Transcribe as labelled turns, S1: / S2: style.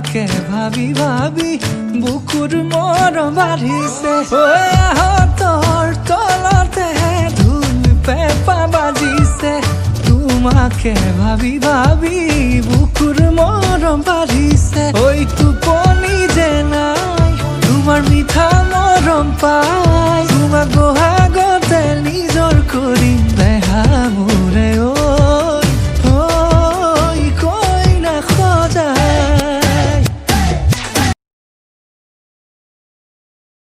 S1: তোমাকে ভাবি ভাবি বুকুর মর বাঢ়িছে তোর তলতে ধুল পেপা বাজিছে তোমাকে ভাবি ভাবি বুকুর মর বাঢ়িছে ওই